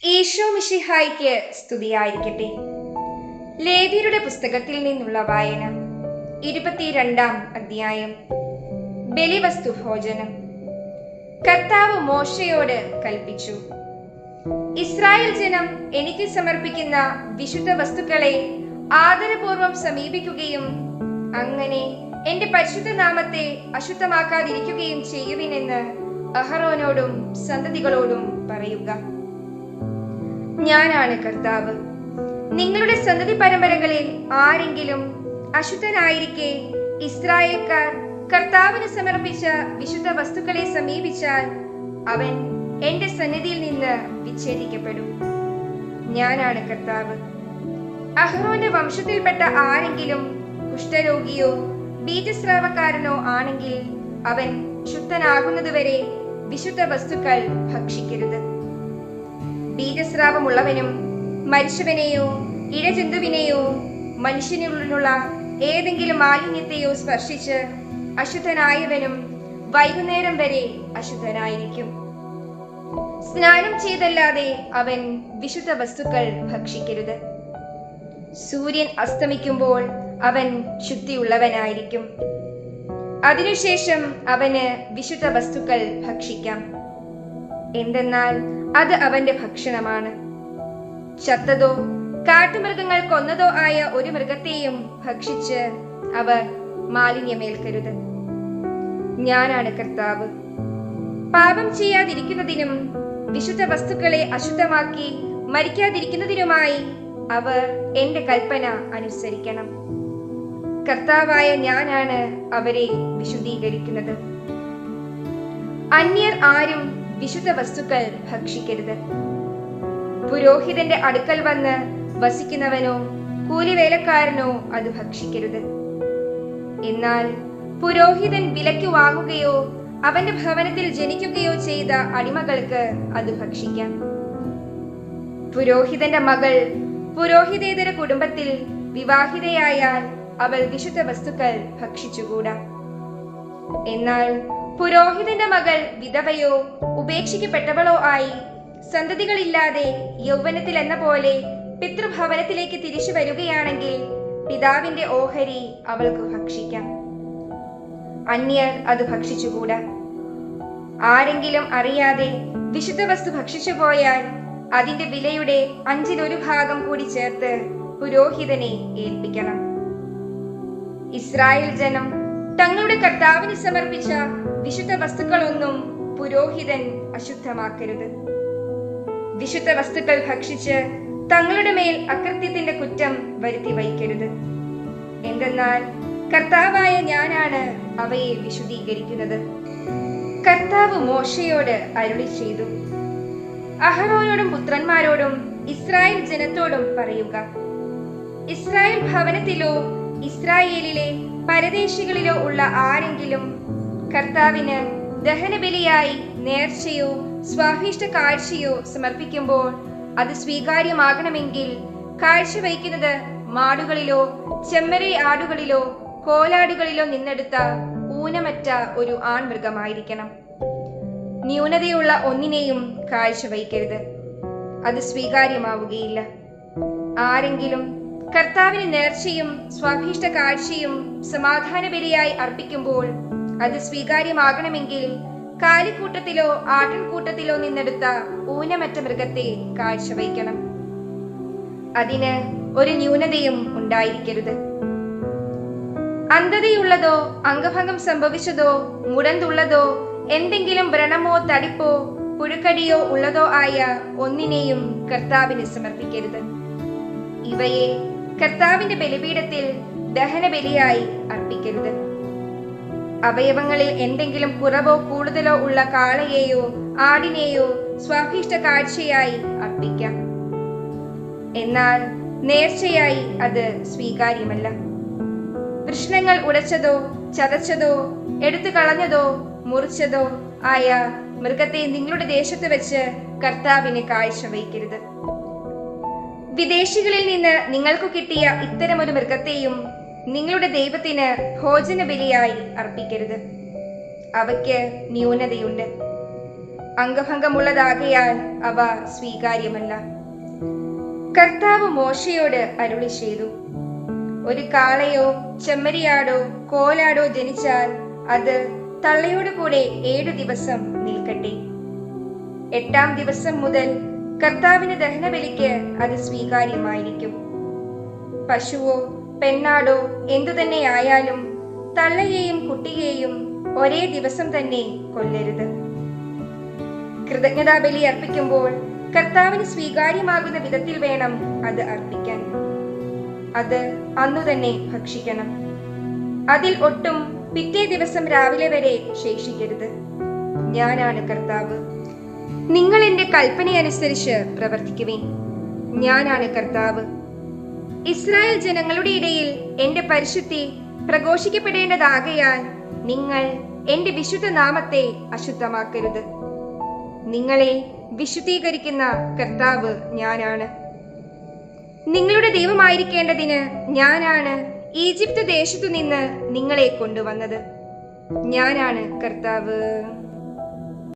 ഈശോ മിശിഹായ്ക്ക് സ്തുതിയായിരിക്കട്ടെ. ലേവ്യരുടെ പുസ്തകത്തിൽ നിന്നുള്ള വായന 22-ാം അധ്യായം. ബലിവസ്തു ഭോജനം. കർത്താവ് മോശയോട് കൽപ്പിച്ചു, ഇസ്രായേൽ ജനം എനിക്ക് സമർപ്പിക്കുന്ന വിശുദ്ധ വസ്തുക്കളെ ആദരപൂർവം സമീപിക്കുകയും അങ്ങനെ എന്റെ പരിശുദ്ധ നാമത്തെ അശുദ്ധമാക്കാതിരിക്കുകയും ചെയ്യുവിനെന്ന് അഹറോനോടും സന്തതികളോടും പറയുക. ഞാനാണ് കർത്താവ്. നിങ്ങളുടെ സന്തതി പരമ്പരകളിൽ ആരെങ്കിലും അശുദ്ധനായിരിക്കെ ഇസ്രായേൽക്കാർ കർത്താവിന് സമർപ്പിച്ച വിശുദ്ധ വസ്തുക്കളെ സമീപിച്ചാൽ അവൻ എന്റെ സന്നിധിയിൽ നിന്ന് വിച്ഛേദിക്കപ്പെടും. ഞാനാണ് കർത്താവ്. അഹ്റോന്റെ വംശത്തിൽപ്പെട്ട ആരെങ്കിലും കുഷ്ഠരോഗിയോ ബീജസ്രാവക്കാരനോ ആണെങ്കിൽ അവൻ ശുദ്ധനാകുന്നതുവരെ വിശുദ്ധ വസ്തുക്കൾ ഭക്ഷിക്കരുത്. ബീജസ്രാവമുള്ളവനും മരിച്ചവനെയോ ഇഴജന്തുവിനെയോ മനുഷ്യനുള്ളിലുള്ള ഏതെങ്കിലും മാലിന്യത്തെയോ സ്പർശിച്ച് അശുദ്ധനായവനും വൈകുന്നേരം വരെ അശുദ്ധനായിരിക്കും. സ്നാനം ചെയ്തല്ലാതെ അവൻ വിശുദ്ധ വസ്തുക്കൾ ഭക്ഷിക്കരുത്. സൂര്യൻ അസ്തമിക്കുമ്പോൾ അവൻ ശുദ്ധിയുള്ളവനായിരിക്കും. അതിനുശേഷം അവന് വിശുദ്ധ വസ്തുക്കൾ ഭക്ഷിക്കാം. എന്തെന്നാൽ അത് അവന്റെ ഭക്ഷണമാണ്. ചത്തതോ കാട്ടുമൃഗങ്ങൾ കൊന്നതോ ആയ ഒരു മൃഗത്തെയും ഭക്ഷിച്ച് അവർ മാലിന്യമേൽക്കരുത്. ഞാനാണ് കർത്താവ്. പാപം ചെയ്യാതിരിക്കുന്നതിനും വിശുദ്ധ വസ്തുക്കളെ അശുദ്ധമാക്കി മരിക്കാതിരിക്കുന്നതിനുമായി അവർ എന്റെ കൽപ്പന അനുസരിക്കണം. കർത്താവായ ഞാനാണ് അവരെ വിശുദ്ധീകരിക്കുന്നത്. അന്യർ ആരും വിശുദ്ധ വസ്തുക്കൾ ഭക്ഷിക്കരുത്. പുരോഹിതന്റെ അടുക്കൽ വന്ന് വസിക്കുന്നവനോ കൂലിവേലക്കാരനോ അത് ഭക്ഷിക്കരുത്. എന്നാൽ പുരോഹിതൻ വിലയ്ക്ക് വാങ്ങുകയോ അവന്റെ ഭവനത്തിൽ ജനിക്കുകയോ ചെയ്ത അടിമകൾക്ക് അത് ഭക്ഷിക്കാം. പുരോഹിതന്റെ മകൾ പുരോഹിതേതര കുടുംബത്തിൽ വിവാഹിതയായാൽ അവൾ വിശുദ്ധ വസ്തുക്കൾ ഭക്ഷിച്ചുകൂടാ. എന്നാൽ പുരോഹിതന്റെ മകൾ വിധവയോ ഉപേക്ഷിക്കപ്പെട്ടവളോ ആയി സന്തതികളില്ലാതെ യൗവനത്തിൽ എന്ന പോലെ പിതൃഭവനത്തിലേക്ക് തിരിച്ചു വരികയാണെങ്കിൽ പിതാവിന്റെ ഓഹരി അവൾക്ക് ഭക്ഷിക്കാം. അന്യർ അത് ഭക്ഷിച്ചുകൂടാ. ആരെങ്കിലും അറിയാതെ വിശുദ്ധ വസ്തു ഭക്ഷിച്ചു പോയാൽ അതിന്റെ വിലയുടെ 1/5 കൂടി ചേർത്ത് പുരോഹിതനെ ഏൽപ്പിക്കണം. ഇസ്രായേൽ ജനം തങ്ങളുടെ കർത്താവിന് സമർപ്പിച്ച വിശുദ്ധ വസ്തുക്കളൊന്നും പുരോഹിതൻ അശുദ്ധമാക്കരുത്. വിശുദ്ധ വസ്തുക്കൾ ഭക്ഷിച്ച് തങ്ങളുടെ മേൽ അകൃത്യത്തിന്റെ കുറ്റം വരുത്തി വയ്ക്കരുത്. എന്തെന്നാൽ കർത്താവായ ഞാനാണ് അവയെ വിശുദ്ധീകരിക്കുന്നത്. കർത്താവ് മോശയോട് അരുളി ചെയ്തു, അഹറോനോടും പുത്രന്മാരോടും ഇസ്രായേൽ ജനത്തോടും പറയുക, ഇസ്രായേൽ ഭവനത്തിലോ ഇസ്രായേലിലെ പരദേശികളിലോ ഉള്ള ആരെങ്കിലും കർത്താവിന് ദഹനബലിയായി നേർച്ചയോ സ്വാഭിഷ്ട കാഴ്ചയോ സമർപ്പിക്കുമ്പോൾ അത് സ്വീകാര്യമാകണമെങ്കിൽ കാഴ്ചവയ്ക്കുന്നത് മാടുകളിലോ ചെമ്മരി ആടുകളിലോ കോലാടുകളിലോ നിന്നെടുത്ത ഊനമറ്റ ഒരു ആൺമൃഗമായിരിക്കണം. ന്യൂനതയുള്ള ഒന്നിനെയും കാഴ്ചവയ്ക്കരുത്. അത് സ്വീകാര്യമാവുകയില്ല. ആരെങ്കിലും കർത്താവിന് നേർച്ചയും സ്വാഭിഷ്ട കാഴ്ചയും സമാധാന ബലിയായി അർപ്പിക്കുമ്പോൾ അത് സ്വീകാര്യമാകണമെങ്കിൽ കാലിക്കൂട്ടത്തിലോ ആട്ടിൻകൂട്ടത്തിലോ നിന്നെടുത്ത ഊനമറ്റ മൃഗത്തെ കാഴ്ചവയ്ക്കണം. അതിന് ഒരു ന്യൂനതയും ഉണ്ടായിരിക്കരുത്. അന്ധതയുള്ളതോ അംഗഭംഗം സംഭവിച്ചതോ മുടന്തുള്ളതോ എന്തെങ്കിലും വ്രണമോ തടിപ്പോ പുഴുക്കടിയോ ഉള്ളതോ ആയ ഒന്നിനെയും കർത്താവിന് സമർപ്പിക്കരുത്. ഇവയെ കർത്താവിന്റെ ബലിപീഠത്തിൽ ദഹനബലിയായി അർപ്പിക്കരുത്. അവയവങ്ങളിൽ എന്തെങ്കിലും കുറവോ കൂടുതലോ ഉള്ള കാളയെയോ ആടിനെയോ സ്വാഭിഷ്ട കാഴ്ചയായി അർപ്പിക്കാം. എന്നാൽ നേർച്ചയായി അത് സ്വീകാര്യമല്ല. വൃഷ്ണങ്ങൾ ഉടച്ചതോ ചതച്ചതോ എടുത്തു കളഞ്ഞതോ മുറിച്ചതോ ആയ മൃഗത്തെ നിങ്ങളുടെ ദേശത്ത് വെച്ച് കർത്താവിന് കാഴ്ചവയ്ക്കരുത്. വിദേശികളിൽ നിന്ന് നിങ്ങൾക്ക് കിട്ടിയ ഇത്തരമൊരു മൃഗത്തെയും നിങ്ങളുടെ ദൈവത്തിന് ഭോജന ബലിയായി അർപ്പിക്കരുത്. അവയ്ക്ക് ന്യൂനതയുണ്ട്. അംഗഭംഗമുള്ളതാകയാൽ അവ സ്വീകാര്യമല്ല. കർത്താവ് മോശയോട് അരുളി ചെയ്തു, ഒരു കാളയോ ചെമ്മരിയാടോ കോലാടോ ജനിച്ചാൽ അത് തള്ളയോട് കൂടെ 7 ദിവസം നിൽക്കട്ടെ. 8-ാം ദിവസം മുതൽ കർത്താവിന് ദഹനബലിക്ക് അത് സ്വീകാര്യമായിരിക്കും. പശുവോ പെണ്ണാടോ എന്തു തന്നെയായാലും തള്ളയെയും കുട്ടിയെയും ഒരേ ദിവസം തന്നെ കൊല്ലരുത്. കൃതജ്ഞതാബലി അർപ്പിക്കുമ്പോൾ കർത്താവിന് സ്വീകാര്യമാകുന്ന വിധത്തിൽ വേണം അത് അർപ്പിക്കാൻ. അത് അന്നു തന്നെ ഭക്ഷിക്കണം. അതിൽ ഒട്ടും പിറ്റേ ദിവസം രാവിലെ വരെ ശേഷിക്കരുത്. ഞാനാണ് കർത്താവ്. നിങ്ങൾ എന്റെ കൽപ്പനയനുസരിച്ച് പ്രവർത്തിക്കുവിൻ. ഞാനാണ് കർത്താവ്. ഇസ്രായേൽ ജനങ്ങളുടെ ഇടയിൽ എന്റെ പരിശുദ്ധി പ്രഘോഷിക്കപ്പെടേണ്ടതാകയാൽ നിങ്ങൾ എന്റെ വിശുദ്ധ നാമത്തെ അശുദ്ധമാക്കരുത്. നിങ്ങളെ വിശുദ്ധീകരിക്കുന്ന കർത്താവ് ഞാനാണ്. നിങ്ങളുടെ ദൈവമായിരിക്കേണ്ടതിന് ഞാനാണ് ഈജിപ്ത് ദേശത്തു നിന്ന് നിങ്ങളെ കൊണ്ടുവന്നത്. ഞാനാണ് കർത്താവ്.